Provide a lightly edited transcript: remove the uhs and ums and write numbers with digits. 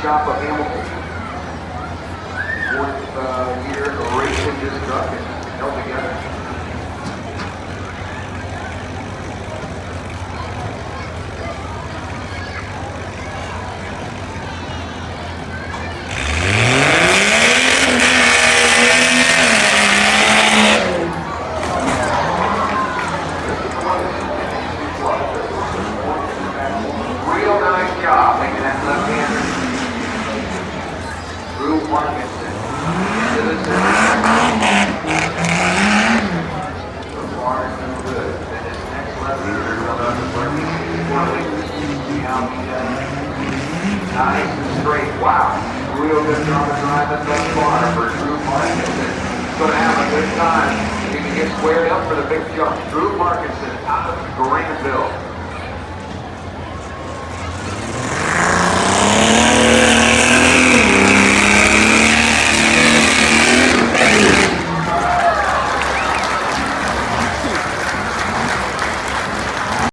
shop of Hamilton. Fourth year racing this truck and held together. Real nice job making that left-hander. Drew Parkinson into the center. So far, it's been good. Then his next left-hander comes up to where we see how he does. Nice and straight. Wow. Real good job of driving thus far for Drew Parkinson. He's going to have a good time. He can get squared up for the big jump. Drew Parkinson out of Granville.